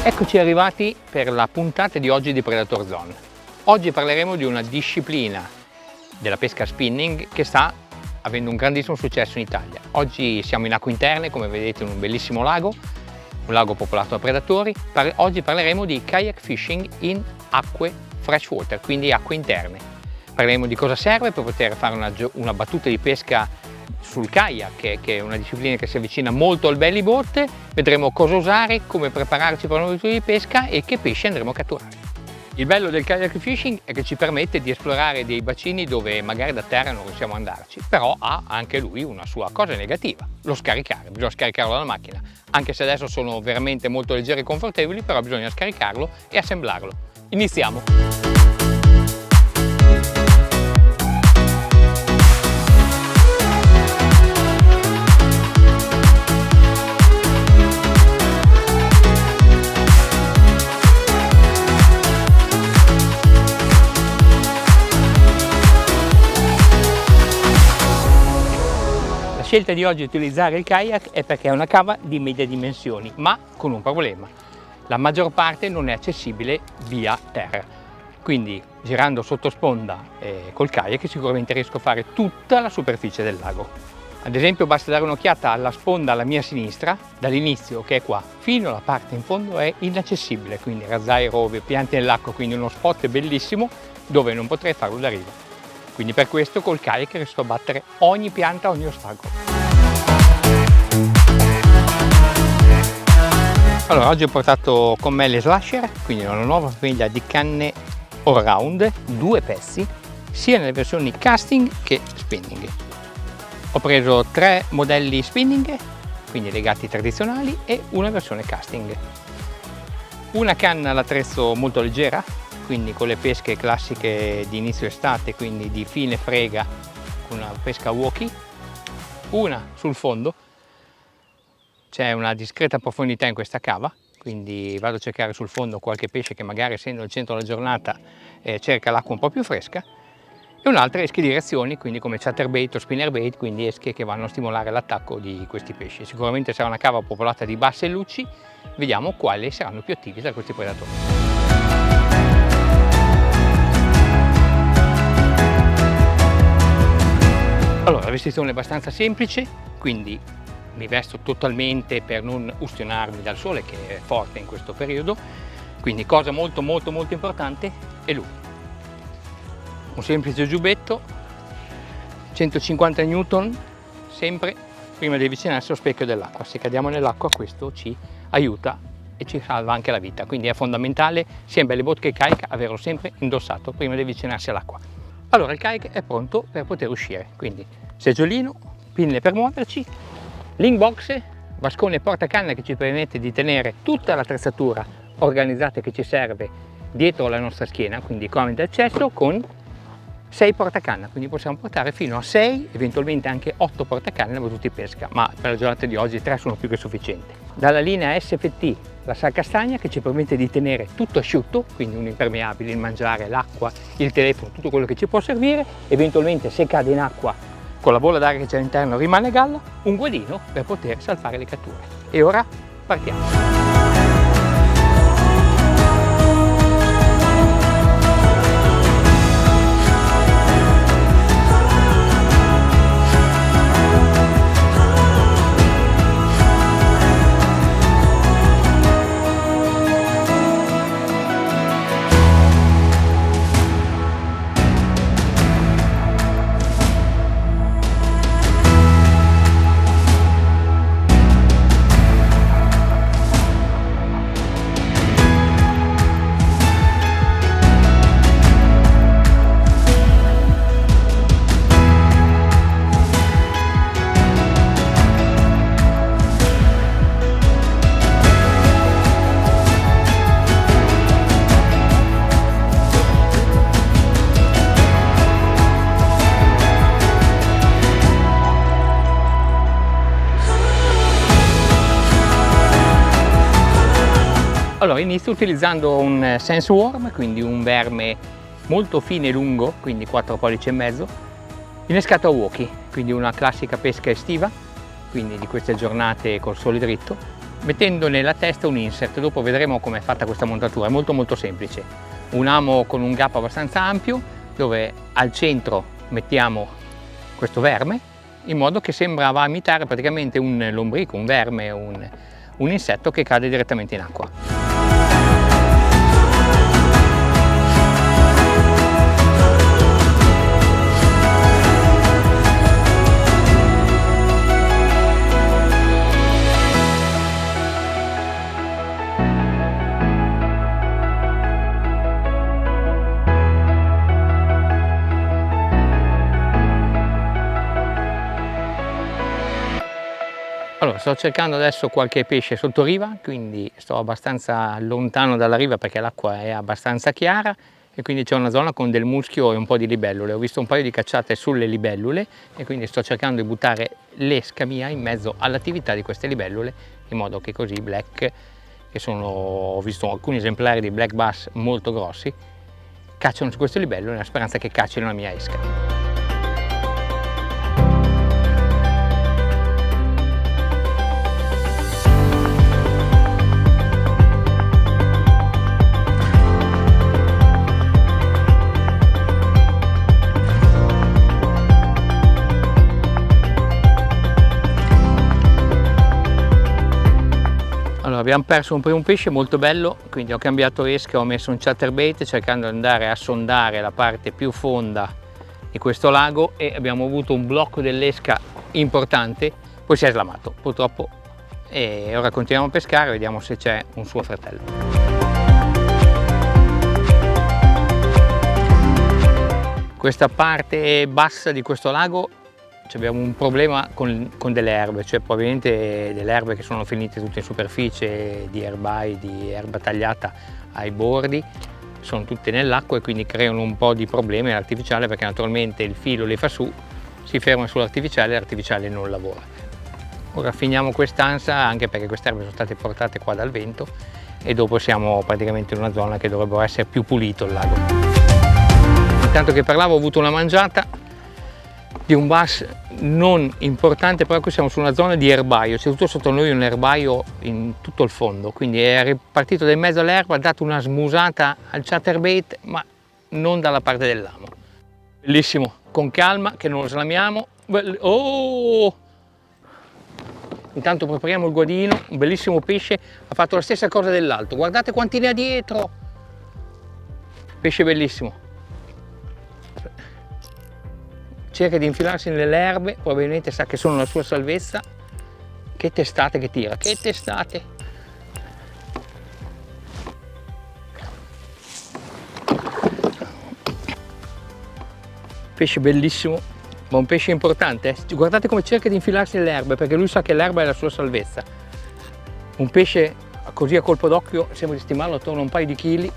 Eccoci arrivati per la puntata di oggi di Predator Zone. Oggi parleremo di una disciplina della pesca spinning che sta avendo un grandissimo successo in Italia. Oggi siamo in acque interne, come vedete, in un bellissimo lago, un lago popolato da predatori. Oggi parleremo di kayak fishing in acque freshwater, quindi acque interne. Parleremo di cosa serve per poter fare una battuta di pesca sul kayak, che è una disciplina che si avvicina molto al belly boat. Vedremo cosa usare, come prepararci per una battuta di pesca e che pesci andremo a catturare. Il bello del kayak fishing è che ci permette di esplorare dei bacini dove magari da terra non riusciamo ad andarci, però ha anche lui una sua cosa negativa, lo scaricare. Bisogna scaricarlo dalla macchina, anche se adesso sono veramente molto leggeri e confortevoli, però bisogna scaricarlo e assemblarlo. Iniziamo! La scelta di oggi di utilizzare il kayak è perché è una cava di medie dimensioni, ma con un problema: la maggior parte non è accessibile via terra. Quindi girando sotto sponda col kayak sicuramente riesco a fare tutta la superficie del lago. Ad esempio basta dare un'occhiata alla sponda alla mia sinistra, dall'inizio che è qua fino alla parte in fondo è inaccessibile, quindi razzai, robe, piante nell'acqua, quindi uno spot bellissimo dove non potrei farlo da riva. Quindi per questo col kayak riesco a battere ogni pianta, ogni ostacolo. Allora, oggi ho portato con me le Slasher, quindi una nuova famiglia di canne all round, 2 pezzi, sia nelle versioni casting che spinning. Ho preso 3 modelli spinning, quindi legati tradizionali, e una versione casting. Una canna all'attrezzo molto leggera, quindi con le pesche classiche di inizio estate, quindi di fine frega, una pesca walkie. Una sul fondo, c'è una discreta profondità in questa cava, quindi vado a cercare sul fondo qualche pesce che magari, essendo il centro della giornata, cerca l'acqua un po' più fresca, e un'altra esche di reazioni, quindi come chatterbait o spinnerbait, quindi esche che vanno a stimolare l'attacco di questi pesci. Sicuramente sarà una cava popolata di basse e lucci, vediamo quali saranno più attivi tra questi predatori. Allora, la vestizione è abbastanza semplice, quindi mi vesto totalmente per non ustionarmi dal sole, che è forte in questo periodo. Quindi cosa molto importante è lui. Un semplice giubbetto, 150 Newton, sempre prima di avvicinarsi allo specchio dell'acqua. Se cadiamo nell'acqua questo ci aiuta e ci salva anche la vita, quindi è fondamentale sia in belly boat che kayak averlo sempre indossato prima di avvicinarsi all'acqua. Allora il kayak è pronto per poter uscire, quindi seggiolino, pinne per muoverci, link box, vascone portacanna che ci permette di tenere tutta l'attrezzatura organizzata che ci serve dietro la nostra schiena, quindi comodi d'accesso, con 6 portacanna, quindi possiamo portare fino a 6, eventualmente anche 8 portacanne nella battuta di pesca, ma per la giornata di oggi 3 sono più che sufficienti. Dalla linea SFT la sal castagna che ci permette di tenere tutto asciutto, quindi un impermeabile, il mangiare, l'acqua, il telefono, tutto quello che ci può servire. Eventualmente se cade in acqua con la bolla d'aria che c'è all'interno rimane a galla, un guadino per poter salvare le catture. E ora partiamo! Allora, inizio utilizzando un sense worm, quindi un verme molto fine e lungo, quindi 4 pollici e mezzo, innescato a walkie, quindi una classica pesca estiva, quindi di queste giornate col sole dritto, mettendo nella testa un insert. Dopo vedremo come è fatta questa montatura, è molto molto semplice. Un amo con un gap abbastanza ampio dove al centro mettiamo questo verme in modo che va a imitare praticamente un lombrico, un verme, un insetto che cade direttamente in acqua. Allora, sto cercando adesso qualche pesce sotto riva, quindi sto abbastanza lontano dalla riva perché l'acqua è abbastanza chiara e quindi c'è una zona con del muschio e un po' di libellule. Ho visto un paio di cacciate sulle libellule e quindi sto cercando di buttare l'esca mia in mezzo all'attività di queste libellule, in modo che così i black, ho visto alcuni esemplari di black bass molto grossi, cacciano su queste libellule nella speranza che caccino la mia esca. Allora, abbiamo perso un primo pesce molto bello, quindi ho cambiato esca, ho messo un chatterbait cercando di andare a sondare la parte più fonda di questo lago e abbiamo avuto un blocco dell'esca importante, poi si è slamato purtroppo e ora continuiamo a pescare e vediamo se c'è un suo fratello. Questa parte bassa di questo lago abbiamo un problema con delle erbe, cioè probabilmente delle erbe che sono finite tutte in superficie, di erbai, di erba tagliata ai bordi, sono tutte nell'acqua e quindi creano un po' di problemi all'artificiale perché naturalmente il filo le fa su, si ferma sull'artificiale e l'artificiale non lavora. Ora finiamo quest'ansa anche perché queste erbe sono state portate qua dal vento e dopo siamo praticamente in una zona che dovrebbe essere più pulito il lago. Intanto che parlavo ho avuto una mangiata di un bass non importante, però qui siamo su una zona di erbaio, c'è tutto sotto noi un erbaio in tutto il fondo, quindi è ripartito da mezzo all'erba, ha dato una smusata al chatterbait ma non dalla parte dell'amo. Bellissimo, con calma che non lo slamiamo. Oh! Intanto prepariamo il guadino, un bellissimo pesce, ha fatto la stessa cosa dell'altro, guardate quanti ne ha dietro, pesce bellissimo. Cerca di infilarsi nelle erbe, probabilmente sa che sono la sua salvezza. Che testate che tira, che testate! Pesce bellissimo, ma un pesce importante. Guardate come cerca di infilarsi nelle erbe, perché lui sa che l'erba è la sua salvezza. Un pesce così a colpo d'occhio, sembra di stimarlo attorno a un paio di chili.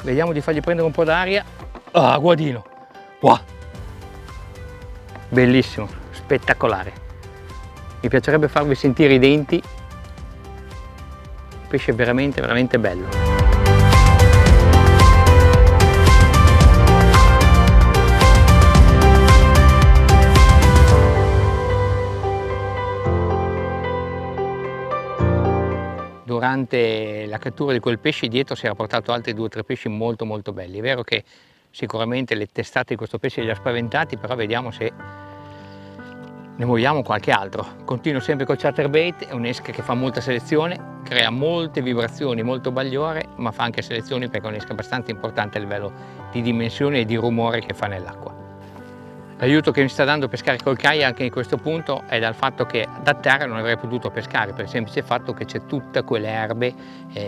Vediamo di fargli prendere un po' d'aria. Ah, guadino! Wow. Bellissimo, spettacolare. Mi piacerebbe farvi sentire i denti. Pesce veramente, veramente bello. Durante la cattura di quel pesce dietro si era portato altri 2 o 3 pesci molto molto belli. È vero che sicuramente le testate di questo pesce li ha spaventati, però vediamo se ne muoviamo qualche altro. Continuo sempre col chatterbait, è un'esca che fa molta selezione, crea molte vibrazioni, molto bagliore, ma fa anche selezioni perché è un'esca abbastanza importante a livello di dimensione e di rumore che fa nell'acqua. L'aiuto che mi sta dando pescare col kayak in questo punto è dal fatto che da terra non avrei potuto pescare per il semplice fatto che c'è tutte quelle erbe,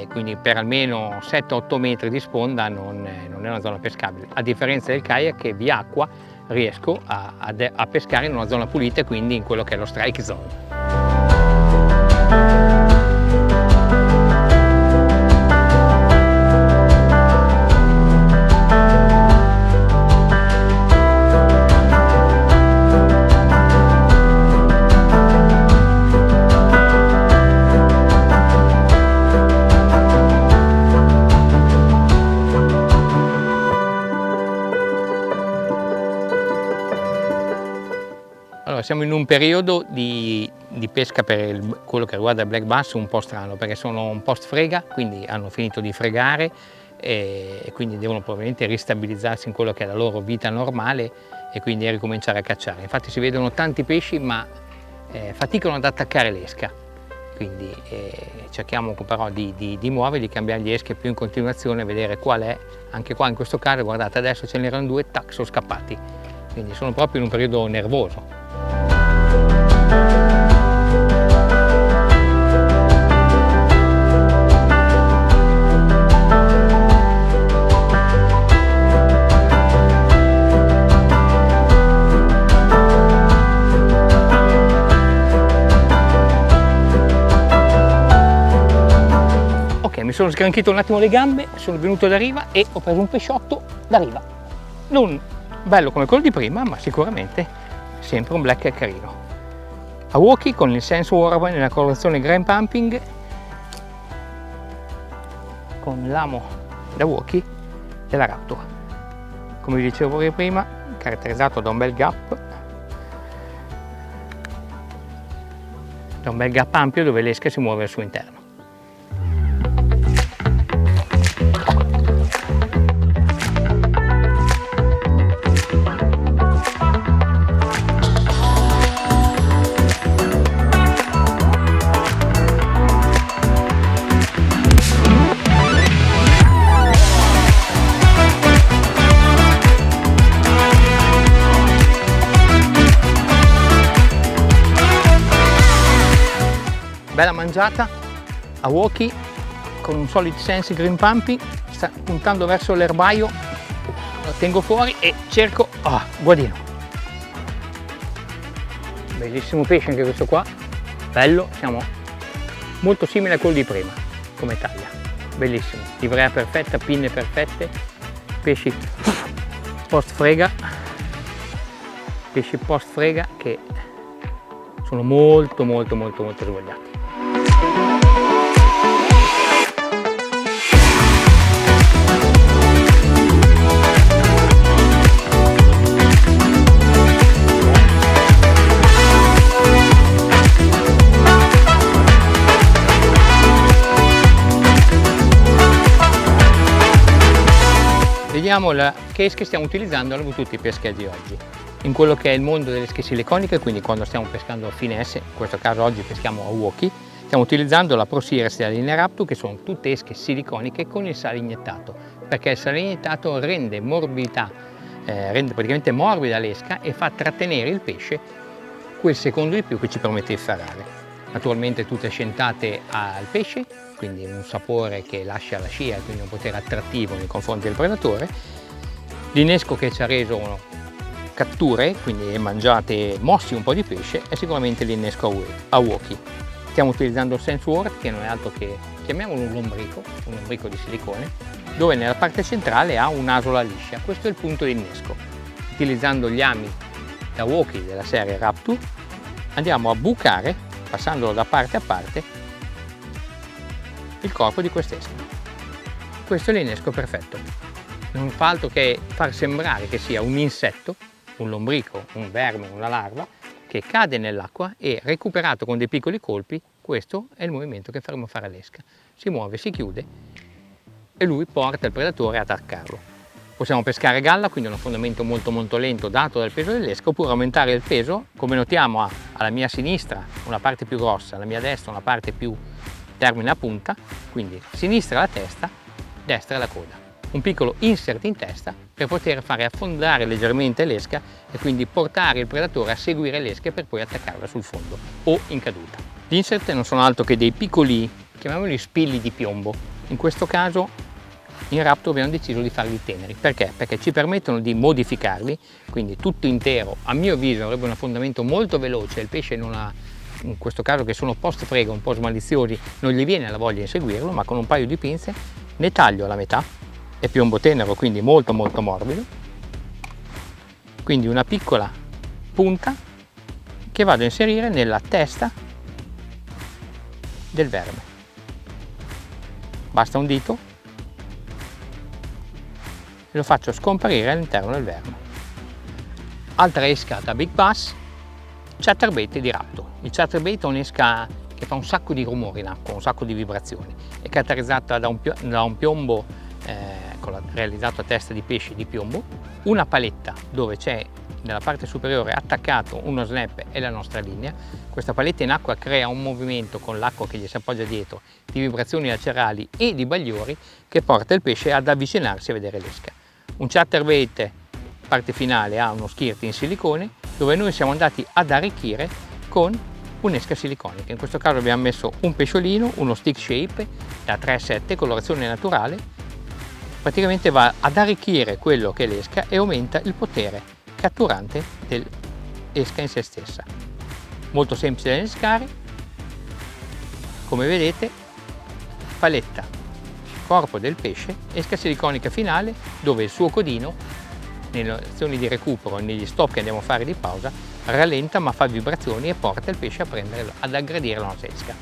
quindi per almeno 7-8 metri di sponda non è una zona pescabile, a differenza del kayak che via acqua riesco a pescare in una zona pulita e quindi in quello che è lo strike zone. Allora, siamo in un periodo di di pesca per quello che riguarda il black bass un po' strano, perché sono un post frega, quindi hanno finito di fregare e quindi devono probabilmente ristabilizzarsi in quello che è la loro vita normale e quindi ricominciare a cacciare. Infatti si vedono tanti pesci ma faticano ad attaccare l'esca, quindi cerchiamo però di muoverli, di cambiare gli esche più in continuazione, vedere qual è. Anche qua in questo caso, guardate, adesso ce n'erano due, tac, sono scappati, quindi sono proprio in un periodo nervoso. Mi sono sgranchito un attimo le gambe, sono venuto da riva e ho preso un pesciotto da riva. Non bello come quello di prima, ma sicuramente sempre un black carino. Awoki con il Sense Worm nella colorazione Grand Pumping, con l'amo da Awoki della Raptor. Come vi dicevo prima, caratterizzato da un bel gap, ampio dove l'esca si muove al suo interno. Bella mangiata, Awoki con un Solid Sense Green Pumping, sta puntando verso l'erbaio, lo tengo fuori e cerco, guadino. Bellissimo pesce anche questo qua, bello, siamo molto simili a quello di prima come taglia, bellissimo, livrea perfetta, pinne perfette, pesci post frega che sono molto svogliati. Vediamo che esche stiamo utilizzando per tutti i peschetti oggi. In quello che è il mondo delle esche siliconiche, quindi quando stiamo pescando finesse, in questo caso oggi peschiamo Awoki, stiamo utilizzando la Pro Series della linea Raptor, che sono tutte esche siliconiche con il sale iniettato, perché il sale iniettato rende praticamente morbida l'esca e fa trattenere il pesce quel secondo di più che ci permette di ferrare. Naturalmente tutte scentate al pesce, quindi un sapore che lascia la scia, quindi un potere attrattivo nei confronti del predatore. L'innesco che ci ha reso catture, quindi mangiate, mossi un po' di pesce, è sicuramente l'innesco Awoki. Stiamo utilizzando il Sense Worm, che non è altro che, chiamiamolo un lombrico di silicone, dove nella parte centrale ha un'asola liscia. Questo è il punto di innesco. Utilizzando gli ami da Awoki della serie Raptor, andiamo a bucare, passandolo da parte a parte, il corpo di quest'esca. Questo è l'innesco perfetto. Non fa altro che far sembrare che sia un insetto, un lombrico, un verme, una larva, che cade nell'acqua e, recuperato con dei piccoli colpi, questo è il movimento che faremo fare all'esca. Si muove, si chiude e lui porta il predatore ad attaccarlo. Possiamo pescare galla, quindi un affondamento molto lento dato dal peso dell'esca, oppure aumentare il peso. Come notiamo, alla mia sinistra una parte più grossa, alla mia destra una parte più termina a punta, quindi sinistra la testa, destra la coda. Un piccolo insert in testa per poter fare affondare leggermente l'esca e quindi portare il predatore a seguire l'esca per poi attaccarla sul fondo o in caduta. Gli insert non sono altro che dei piccoli, chiamiamoli spilli di piombo. In questo caso in Raptor abbiamo deciso di farli teneri. Perché? Perché ci permettono di modificarli, quindi tutto intero, a mio avviso, avrebbe un affondamento molto veloce, il pesce non ha, in questo caso che sono post frega, un po' smaliziosi, non gli viene la voglia di seguirlo, ma con un paio di pinze ne taglio la metà, è piombo tenero, quindi molto morbido, quindi una piccola punta che vado a inserire nella testa del verme. Basta un dito e lo faccio scomparire all'interno del verme. Altra esca da Big Bass, chatterbait di Raptor. Il chatterbait è un'esca che fa un sacco di rumori in acqua, un sacco di vibrazioni. È caratterizzata da un piombo realizzato a testa di pesce di piombo, una paletta dove c'è nella parte superiore attaccato uno snap e la nostra linea. Questa paletta in acqua crea un movimento con l'acqua che gli si appoggia dietro di vibrazioni laterali e di bagliori che porta il pesce ad avvicinarsi a vedere l'esca. Un chatterbait parte finale ha uno skirt in silicone dove noi siamo andati ad arricchire con un'esca siliconica. In questo caso abbiamo messo un pesciolino, uno stick shape da 3,7 colorazione naturale, praticamente va ad arricchire quello che è l'esca e aumenta il potere catturante dell'esca in se stessa. Molto semplice da innescare, come vedete, paletta, corpo del pesce, esca siliconica finale dove il suo codino nelle azioni di recupero e negli stop che andiamo a fare di pausa rallenta ma fa vibrazioni e porta il pesce a prenderlo, ad aggredire la nostra esca.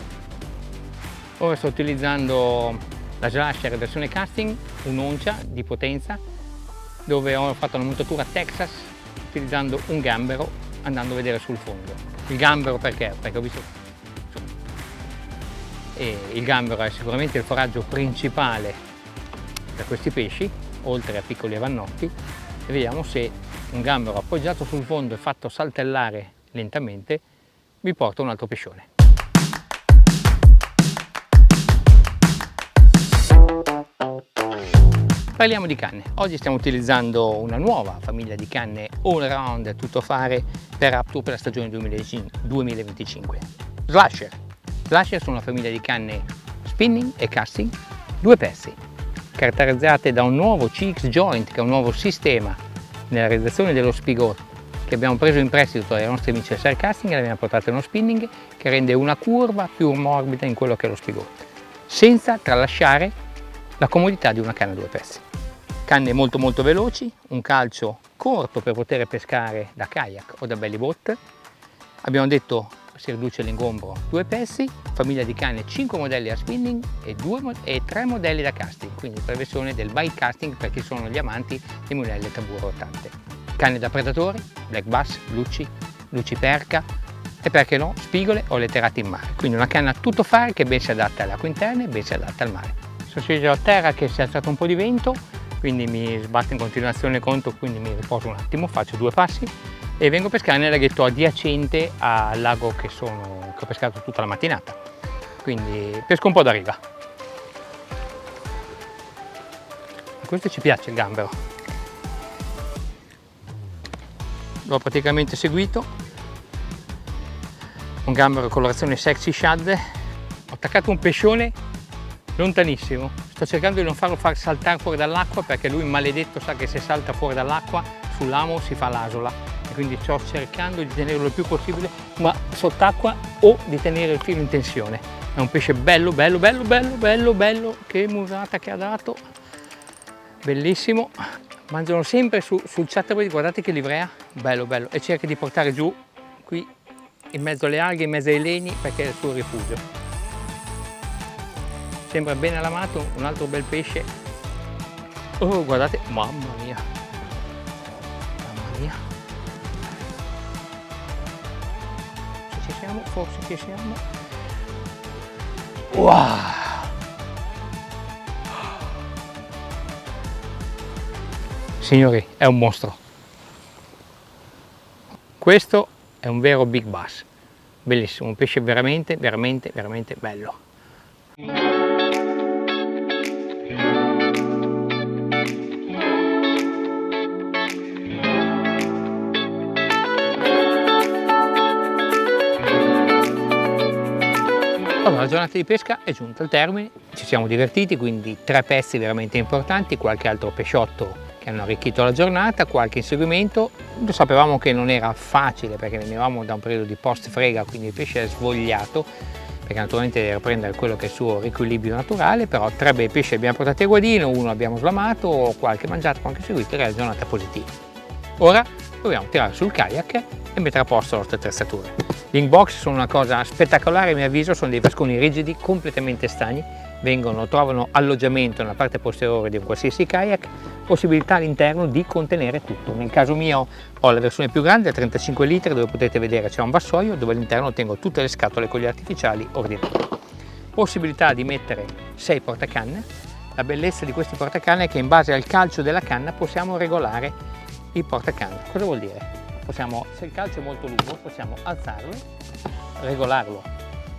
Ora sto utilizzando la Slasher versione casting, un'oncia di potenza dove ho fatto una montatura Texas utilizzando un gambero andando a vedere sul fondo. Il gambero perché? Perché ho visto e il gambero è sicuramente il foraggio principale per questi pesci, oltre a piccoli avannotti, e vediamo se un gambero appoggiato sul fondo e fatto saltellare lentamente mi porta un altro pescione. Parliamo di canne. Oggi stiamo utilizzando una nuova famiglia di canne all round tuttofare per Raptor per la stagione 2025. Slasher. Slasher sono una famiglia di canne spinning e casting, due pezzi, caratterizzate da un nuovo CX joint, che è un nuovo sistema nella realizzazione dello spigot che abbiamo preso in prestito dai nostri amici del Sire Casting e l'abbiamo portato in uno spinning che rende una curva più morbida in quello che è lo spigot, senza tralasciare la comodità di una canna a due pezzi. Canne molto veloci, un calcio corto per poter pescare da kayak o da belly boat. Abbiamo detto si riduce l'ingombro, due pezzi, famiglia di canne 5 modelli a spinning e 3 modelli da casting, quindi per versione del bite casting per chi sono gli amanti di modelli tabù rotante. Canne da predatori, black bass, lucci perca e perché no spigole o letterate in mare, quindi una canna tutto fare che ben si adatta alle acque interne e ben si adatta al mare. Sospeso a terra che si è alzato un po' di vento, quindi mi sbatto in continuazione contro, quindi mi riposo un attimo, faccio 2 passi e vengo a pescare nel laghetto adiacente al lago che ho pescato tutta la mattinata, quindi pesco un po' da riva. A questo ci piace il gambero, l'ho praticamente seguito, un gambero colorazione sexy shad, ho attaccato un pescione lontanissimo, sto cercando di non farlo far saltare fuori dall'acqua perché lui maledetto sa che se salta fuori dall'acqua sull'amo si fa l'asola e quindi sto cercando di tenerlo il più possibile ma sott'acqua o di tenere il filo in tensione. È un pesce bello, che musata che ha dato, bellissimo, mangiano sempre sul chatterbait, guardate che livrea, bello e cerca di portare giù qui in mezzo alle alghe, in mezzo ai legni perché è il suo rifugio. Sembra ben allamato, un altro bel pesce. Oh, guardate, mamma mia. Se ci siamo, forse ci siamo. Wow! Signori, è un mostro. Questo è un vero big bass. Bellissimo, un pesce veramente bello. Allora, la giornata di pesca è giunta al termine, ci siamo divertiti, quindi 3 pezzi veramente importanti, qualche altro pesciotto che hanno arricchito la giornata, qualche inseguimento. Lo sapevamo che non era facile perché venivamo da un periodo di post frega, quindi il pesce è svogliato, perché naturalmente deve riprendere quello che è il suo riequilibrio naturale, però 3 bei pesci abbiamo portato a guadino, 1 abbiamo slamato, qualche mangiato, qualche seguito, era una giornata positiva. Ora dobbiamo tirare sul kayak e mettere a posto le nostre attrezzature. Gli inkbox sono una cosa spettacolare a mio avviso, sono dei vasconi rigidi, completamente stagni, trovano alloggiamento nella parte posteriore di un qualsiasi kayak, possibilità all'interno di contenere tutto. Nel caso mio ho la versione più grande, 35 litri, dove potete vedere c'è un vassoio dove all'interno tengo tutte le scatole con gli artificiali ordinati. Possibilità di mettere 6 portacanne. La bellezza di questi portacanne è che in base al calcio della canna possiamo regolare il portacanne. Cosa vuol dire? Se il calcio è molto lungo possiamo alzarlo, regolarlo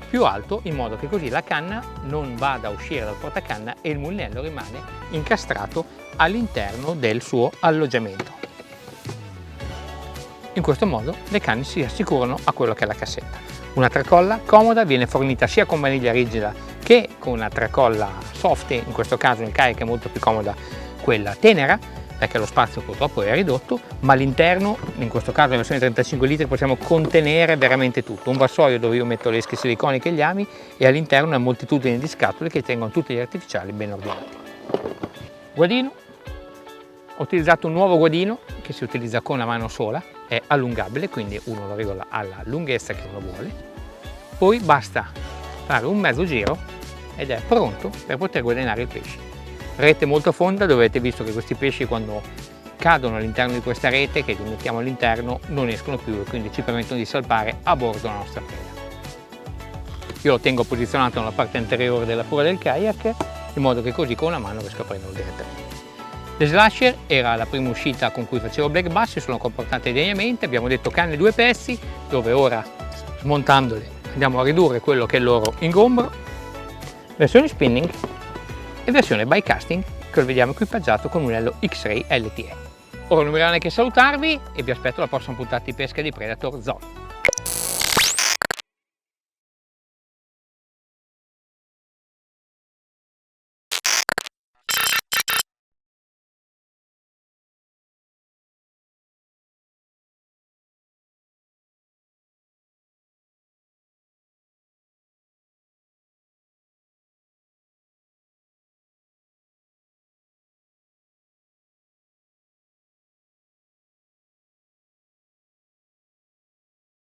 più alto in modo che così la canna non vada a uscire dal portacanna e il mulinello rimane incastrato all'interno del suo alloggiamento. In questo modo le canne si assicurano a quello che è la cassetta. Una tracolla comoda viene fornita sia con maniglia rigida che con una tracolla soft, in questo caso nel kayak è molto più comoda quella tenera, perché lo spazio purtroppo è ridotto, ma all'interno, in questo caso nella versione 35 litri, possiamo contenere veramente tutto. Un vassoio dove io metto le esche siliconiche e gli ami e all'interno una moltitudine di scatole che tengono tutti gli artificiali ben ordinati. Guadino. Ho utilizzato un nuovo guadino che si utilizza con la mano sola, è allungabile, quindi uno lo regola alla lunghezza che uno vuole. Poi basta fare un mezzo giro ed è pronto per poter guadagnare il pesce. Rete molto fonda, dove avete visto che questi pesci quando cadono all'interno di questa rete che li mettiamo all'interno non escono più e quindi ci permettono di salpare a bordo la nostra preda. Io lo tengo posizionato nella parte anteriore della prua del kayak in modo che così con una mano riesco a prenderlo direttamente. Le slasher era la prima uscita con cui facevo black bass, si sono comportate degnamente, abbiamo detto canne 2 pezzi, dove ora smontandole andiamo a ridurre quello che è il loro ingombro, versione spinning e versione by casting che lo vediamo equipaggiato con un mulinello X-Ray LTE. Ora non mi rimane che salutarvi e vi aspetto alla prossima puntata di pesca di Predator Zone.